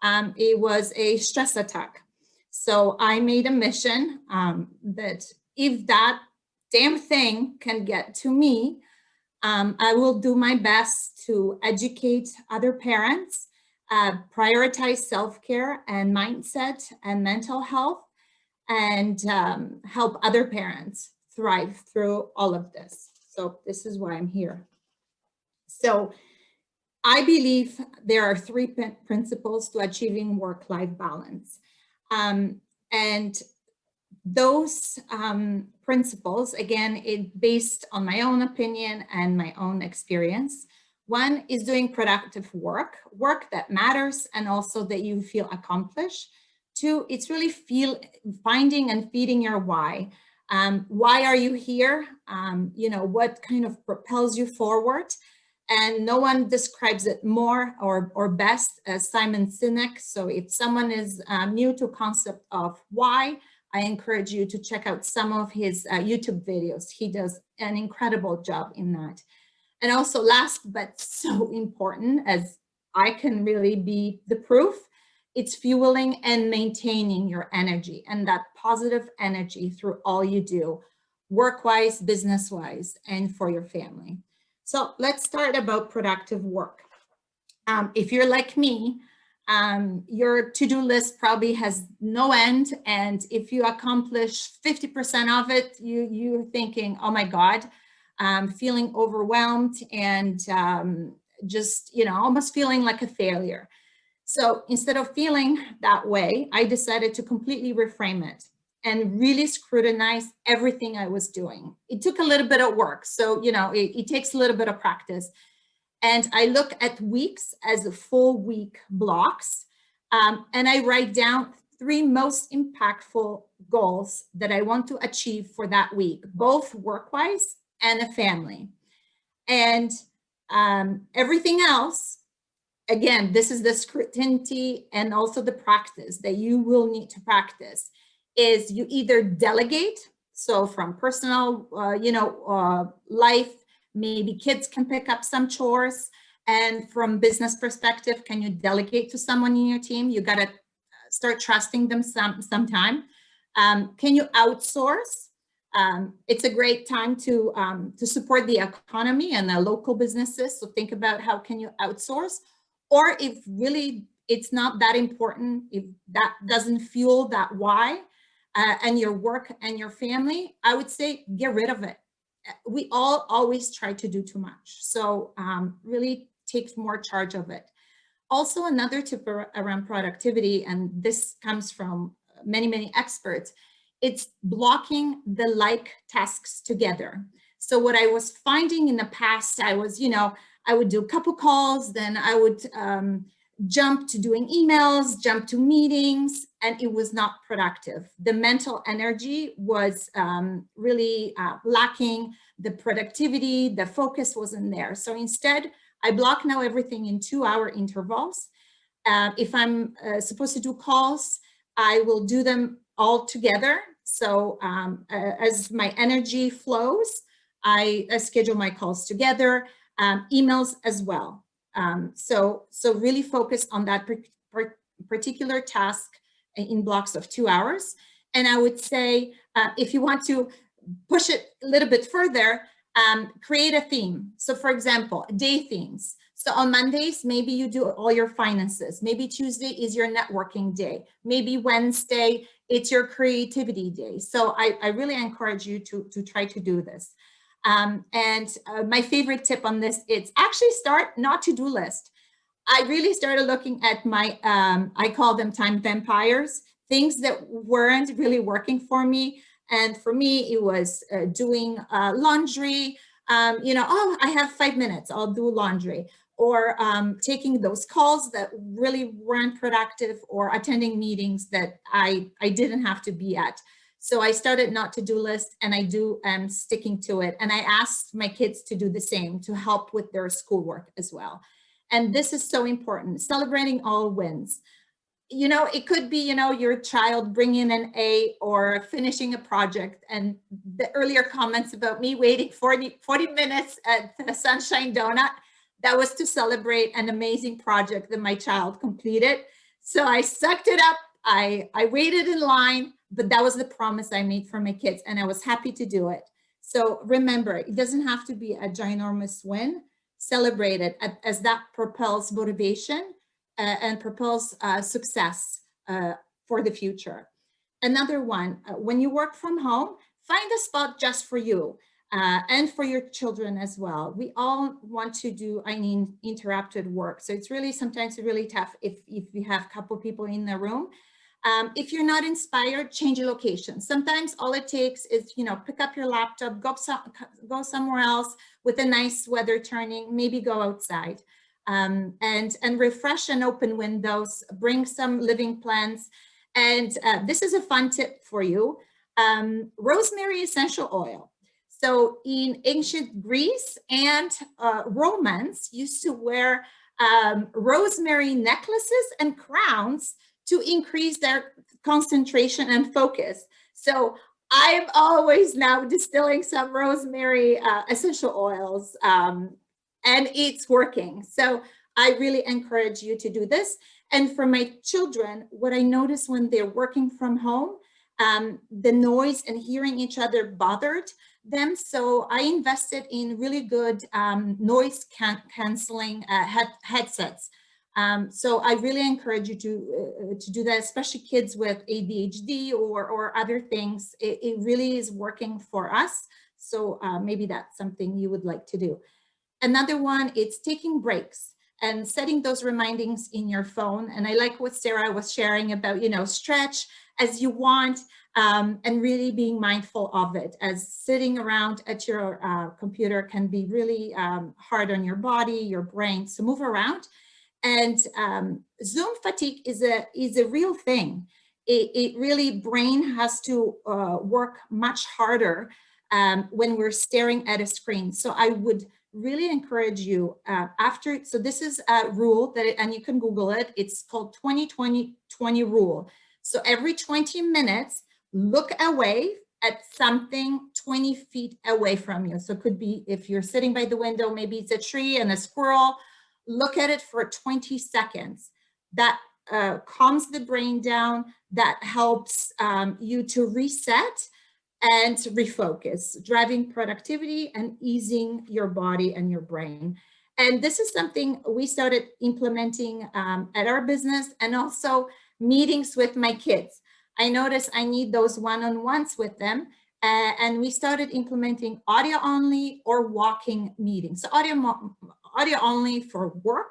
It was a stress attack. So I made a mission that if that damn thing can get to me, I will do my best to educate other parents, prioritize self-care and mindset and mental health, and help other parents thrive through all of this. So this is why I'm here. So I believe there are 3 principles to achieving work-life balance. And those principles, again, based on my own opinion and my own experience. 1 is doing productive work that matters and also that you feel accomplished. 2, it's really finding and feeding your why. Why are you here? You know, what kind of propels you forward? And no one describes it more or best as Simon Sinek. So if someone is new to concept of why, I encourage you to check out some of his YouTube videos. He does an incredible job in that. And also last, but so important, as I can really be the proof, it's fueling and maintaining your energy and that positive energy through all you do, work-wise, business-wise, and for your family. So let's start about productive work. If you're like me, your to-do list probably has no end. And if you accomplish 50% of it, you're thinking, oh my God, I'm feeling overwhelmed and just, you know, almost feeling like a failure. So instead of feeling that way, I decided to completely reframe it and really scrutinize everything I was doing. It took a little bit of work. So, you know, it takes a little bit of practice. And I look at weeks as full week blocks. And I write down 3 most impactful goals that I want to achieve for that week, both work-wise and a family. And everything else, again, this is the scrutiny and also the practice that you will need to practice, is you either delegate, so from personal, life, maybe kids can pick up some chores, and from business perspective, can you delegate to someone in your team? You gotta start trusting them sometime. Can you outsource? It's a great time to support the economy and the local businesses. So think about how can you outsource, or if really it's not that important, if that doesn't fuel that why, and your work and your family, I would say get rid of it. We all always try to do too much. So really take more charge of it. Also, another tip around productivity, and this comes from many experts, it's blocking the like tasks together. So what I was finding in the past, I was, I would do a couple calls, then I would jump to doing emails, jump to meetings, and it was not productive. The mental energy was really lacking, the productivity, the focus wasn't there. So instead, I block now everything in 2-hour intervals. If I'm supposed to do calls, I will do them all together. So as my energy flows, I schedule my calls together. emails as well. So really focus on that particular task in blocks of 2 hours. And I would say, if you want to push it a little bit further, create a theme. So for example, day themes. So on Mondays, maybe you do all your finances. Maybe Tuesday is your networking day. Maybe Wednesday, it's your creativity day. So I really encourage you to try to do this. My favorite tip on this, it's actually start not to-do list. I really started looking at my, I call them time vampires, things that weren't really working for me. And for me, it was doing laundry, oh, I have 5 minutes, I'll do laundry. Or taking those calls that really weren't productive, or attending meetings that I didn't have to be at. So I started not to-do list, and I'm sticking to it. And I asked my kids to do the same to help with their schoolwork as well. And this is so important, celebrating all wins. It could be, your child bringing an A or finishing a project. And the earlier comments about me waiting 40 minutes at the Sunshine Donut, that was to celebrate an amazing project that my child completed. So I sucked it up. I waited in line, but that was the promise I made for my kids, and I was happy to do it. So remember, it doesn't have to be a ginormous win. Celebrate it, as that propels motivation and propels success for the future. Another one, when you work from home, find a spot just for you. And for your children as well. We all want to do, interrupted work. So it's really sometimes really tough if you have a couple people in the room. If you're not inspired, change your location. Sometimes all it takes is, pick up your laptop, go somewhere else with a nice weather turning, maybe go outside and refresh and open windows, bring some living plants. And this is a fun tip for you. Rosemary essential oil. So in ancient Greece and Romans used to wear rosemary necklaces and crowns to increase their concentration and focus. So I'm always now distilling some rosemary essential oils, and it's working. So I really encourage you to do this. And for my children, what I notice when they're working from home, the noise and hearing each other bothered them. So I invested in really good noise canceling headsets. So I really encourage you to do that, especially kids with ADHD or other things. It really is working for us. So maybe that's something you would like to do. Another one, it's taking breaks and setting those remindings in your phone. And I like what Sarah was sharing about, stretch as you want, and really being mindful of it, as sitting around at your computer can be really hard on your body, your brain. So move around. And Zoom fatigue is a real thing. It really, brain has to work much harder when we're staring at a screen. So I would really encourage you so this is a rule and you can Google it. It's called 20-20-20 rule. So every 20 minutes, look away at something 20 feet away from you. So it could be, if you're sitting by the window, maybe it's a tree and a squirrel. Look at it for 20 seconds. That calms the brain down. That helps you to reset and refocus, driving productivity and easing your body and your brain. And this is something we started implementing at our business, and also meetings with my kids. I noticed I need those one-on-ones with them, and we started implementing audio only or walking meetings. So audio only for work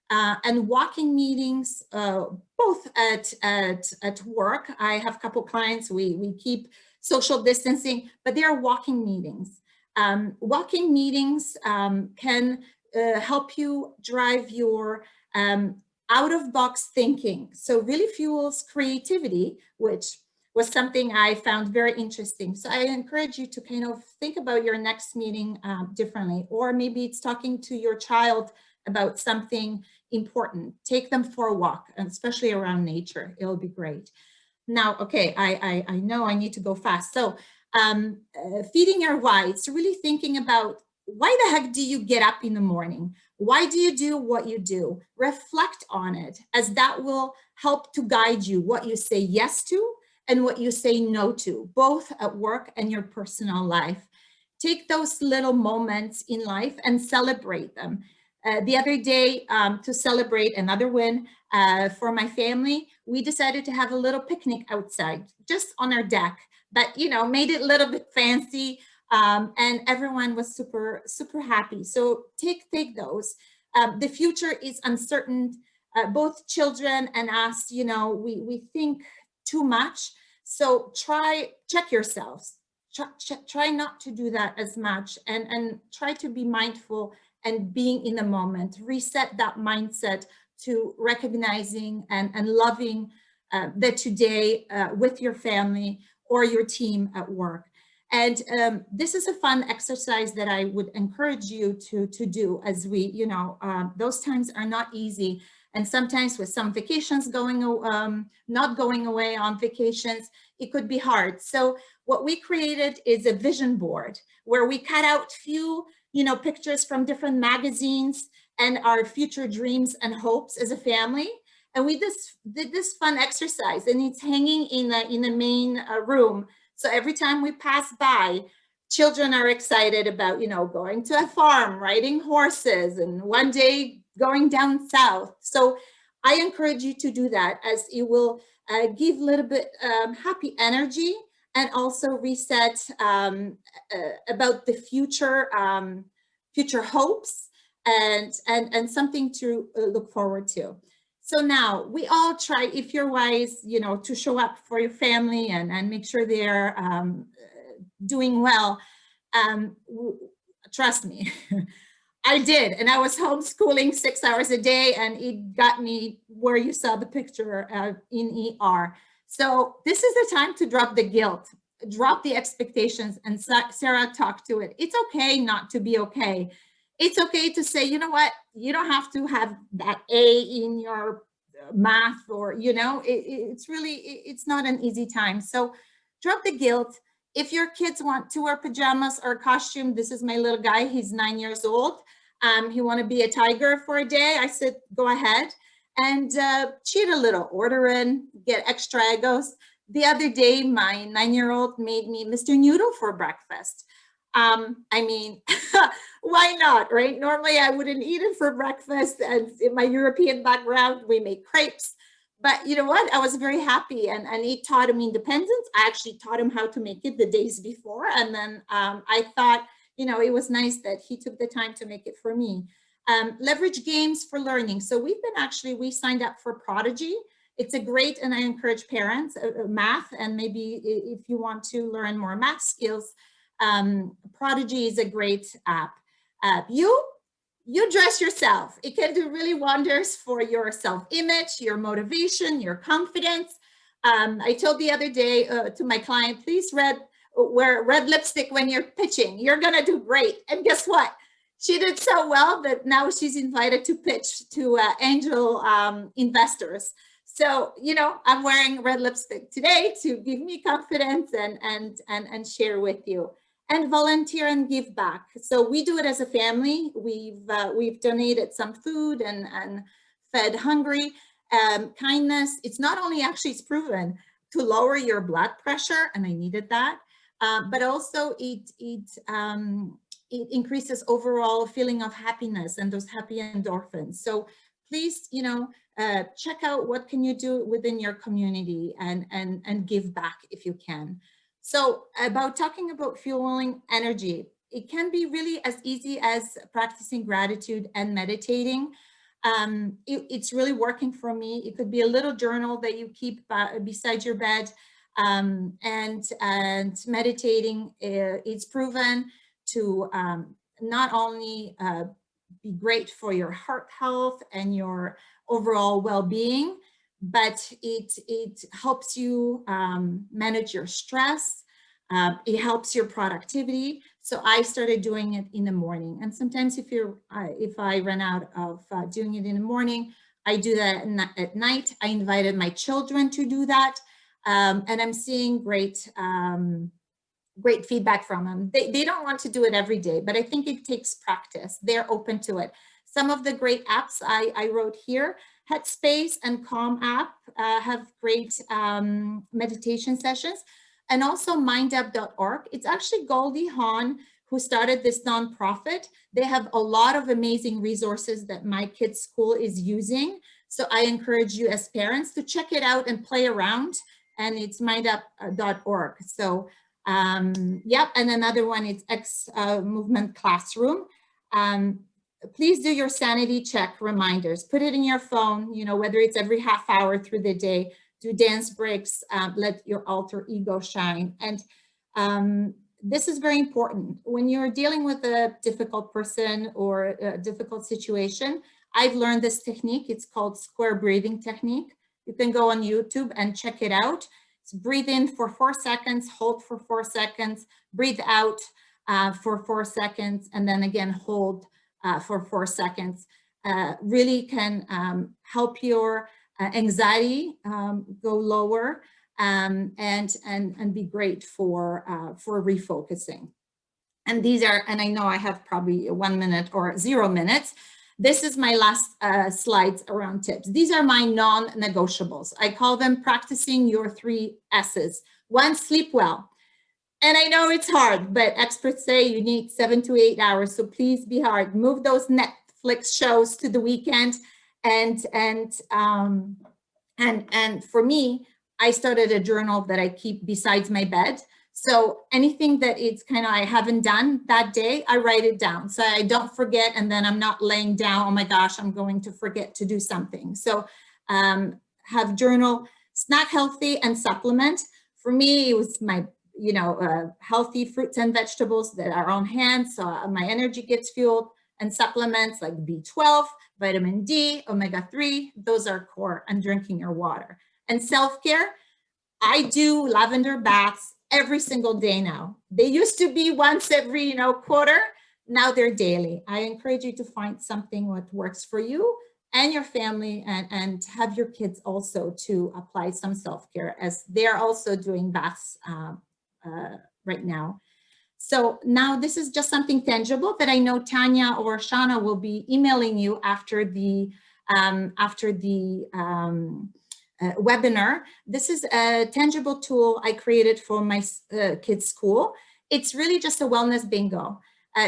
and walking meetings, both at work. I have a couple clients, we keep social distancing, but they are walking meetings. Walking meetings can help you drive your out-of-box thinking. So really fuels creativity, which was something I found very interesting. So I encourage you to kind of think about your next meeting differently, or maybe it's talking to your child about something important. Take them for a walk, and especially around nature. It'll be great. Now, okay, I know I need to go fast. So feeding your why, it's really thinking about why the heck do you get up in the morning? Why do you do what you do? Reflect on it, as that will help to guide you what you say yes to and what you say no to, both at work and your personal life. Take those little moments in life and celebrate them. The other day, to celebrate another win for my family, we decided to have a little picnic outside, just on our deck, but made it a little bit fancy, and everyone was super, super happy. So take those. The future is uncertain. Both children and us, we think too much. So check yourselves. Try not to do that as much, and try to be mindful and being in the moment. Reset that mindset to recognizing and loving the today with your family or your team at work. And this is a fun exercise that I would encourage you to do, as we, those times are not easy. And sometimes with some vacations not going away on vacations, it could be hard. So what we created is a vision board where we cut out few, pictures from different magazines and our future dreams and hopes as a family. And we did this fun exercise, and it's hanging in the main room. So every time we pass by, children are excited about, going to a farm, riding horses, and one day going down south. So I encourage you to do that, as it will give a little bit happy energy, and also reset about the future hopes and something to look forward to. So now we all try, if you're wise, to show up for your family and make sure they're doing well. Trust me, I did. And I was homeschooling 6 hours a day, and it got me where you saw the picture in ER. So this is the time to drop the guilt, drop the expectations, and Sarah talked to it. It's okay not to be okay. It's okay to say, you know what, you don't have to have that A in your math, or, it's not an easy time. So drop the guilt. If your kids want to wear pajamas or costume, this is my little guy, he's 9 years old. He want to be a tiger for a day. I said, go ahead and cheat a little, order in, get extra egos. The other day, my 9-year-old made me Mr. Noodle for breakfast. Why not, right? Normally I wouldn't eat it for breakfast, and in my European background, we make crepes. But you know what? I was very happy, and it taught him independence. I actually taught him how to make it the days before. And then I thought, it was nice that he took the time to make it for me. Leverage games for learning. So we signed up for Prodigy. It's a great, and I encourage parents, math, and maybe if you want to learn more math skills, Prodigy is a great app. You dress yourself. It can do really wonders for your self-image, your motivation, your confidence. I told the other day to my client, please wear red lipstick when you're pitching. You're gonna do great. And guess what? She did so well that now she's invited to pitch to angel investors. So, I'm wearing red lipstick today to give me confidence and share with you. And volunteer and give back. So we do it as a family. We've donated some food and fed hungry. Kindness, it's not only it's proven to lower your blood pressure, and I needed that, but also it increases overall feeling of happiness and those happy endorphins. So please, check out what can you do within your community and give back if you can. So talking about fueling energy, it can be really as easy as practicing gratitude and meditating. It's really working for me. It could be a little journal that you keep beside your bed, and meditating. It's proven to not only be great for your heart health and your overall well-being, but it helps you manage your stress. It helps your productivity. So I started doing it in the morning. And sometimes if I run out of doing it in the morning, I do that at night. I invited my children to do that. And I'm seeing great great feedback from them. They don't want to do it every day, but I think it takes practice. They're open to it. Some of the great apps I wrote here, Headspace and Calm app have great meditation sessions, and also mindup.org. It's actually Goldie Hawn who started this nonprofit. They have a lot of amazing resources that my kids' school is using. So I encourage you as parents to check it out and play around, and it's mindup.org. So yep, and another one is X Movement Classroom. Please do your sanity check reminders. Put it in your phone, you know, whether it's every half hour through the day. Do dance breaks, let your alter ego shine. And this is very important. When you're dealing with a difficult person or a difficult situation, I've learned this technique. It's called square breathing technique. You can go on YouTube and check it out. It's breathe in for 4 seconds, hold for 4 seconds, breathe out for 4 seconds, and then again hold for 4 seconds. Really can help your anxiety go lower and be great for refocusing. And these are, and I know I have probably 1 minute or 0 minutes. This is my last slides around tips. These are my non-negotiables. I call them practicing your 3 S's. 1, sleep well. And I know it's hard, but experts say you need 7 to 8 hours. So please be hard. Move those Netflix shows to the weekend. And for me, I started a journal that I keep besides my bed. So anything that it's kind of I haven't done that day, I write it down so I don't forget, and then I'm not laying down, oh my gosh, I'm going to forget to do something. So have journal, snack healthy, and supplement. For me, it was my healthy fruits and vegetables that are on hand, so my energy gets fueled, and supplements like B12, vitamin D, omega-3, those are core, and drinking your water. And self-care, I do lavender baths every single day now. They used to be once every quarter, now they're daily. I encourage you to find something what works for you and your family, and have your kids also to apply some self-care, as they're also doing baths right now. So now this is just something tangible that I know Tanya or Shauna will be emailing you after the webinar. This is a tangible tool I created for my kids' school. It's really just a wellness bingo.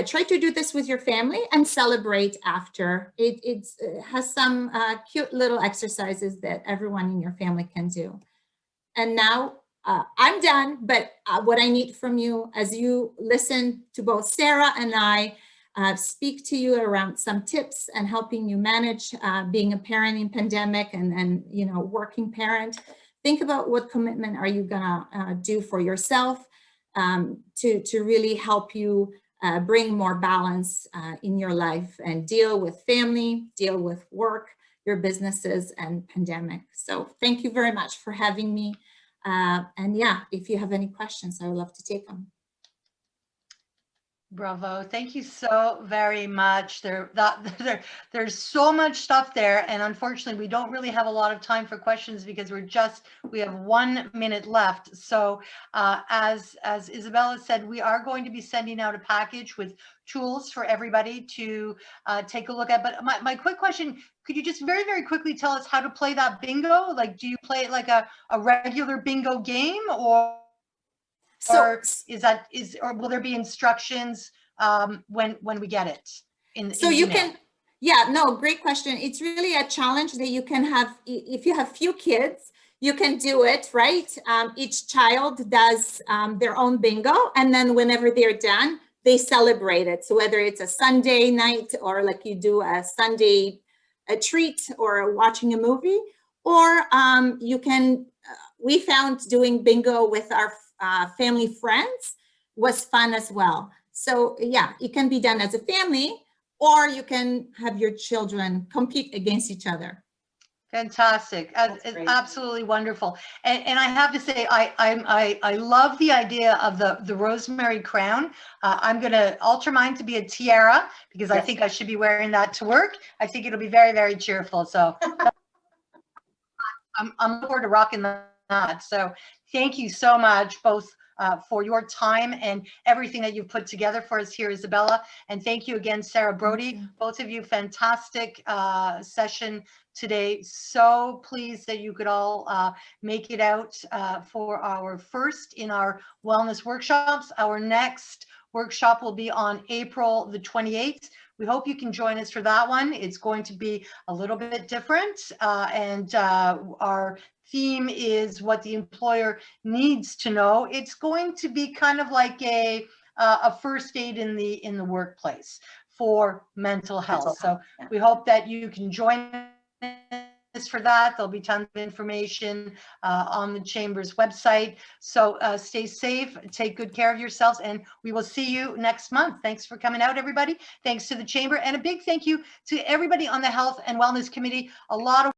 Try to do this with your family and celebrate after. It has some cute little exercises that everyone in your family can do. And now I'm done, but what I need from you as you listen to both Sarah and I speak to you around some tips and helping you manage being a parent in pandemic and working parent. Think about what commitment are you gonna do for yourself to really help you bring more balance in your life and deal with family, deal with work, your businesses, and pandemic. So thank you very much for having me. And yeah, if you have any questions, I would love to take them. Bravo. Thank you so very much. There's so much stuff there. And unfortunately, we don't really have a lot of time for questions because we have 1 minute left. So as Isabella said, we are going to be sending out a package with tools for everybody to take a look at. But my quick question, could you just very, very quickly tell us how to play that bingo? Like, do you play it like a regular bingo game, or will there be instructions when we get it great question. It's really a challenge that you can have. If you have few kids, you can do it, right? Each child does their own bingo, and then whenever they're done, they celebrate it. So whether it's a Sunday night or like you do a Sunday treat or watching a movie, or you can, we found doing bingo with our family friends was fun as well. So yeah, it can be done as a family, or you can have your children compete against each other. Fantastic. It's absolutely wonderful. And I have to say, I love the idea of the rosemary crown. I'm going to alter mine to be a tiara because I think I should be wearing that to work. I think it'll be very, very cheerful. So I'm looking forward to rocking that. So thank you so much, both for your time and everything that you've put together for us here, Isabella. And thank you again, Sarah Brody. you. Both of you, fantastic session today. So pleased that you could all make it out for our first in our wellness workshops. Our next workshop will be on April the 28th. We hope you can join us for that one. It's going to be a little bit different, and our theme is what the employer needs to know. It's going to be kind of like a first aid in the workplace for mental health. So Yeah. we hope that you can join us for that. There'll be tons of information on the Chamber's website. So stay safe, take good care of yourselves, and we will see you next month. Thanks for coming out, everybody. Thanks to the Chamber, and a big thank you to everybody on the Health and Wellness Committee. A lot of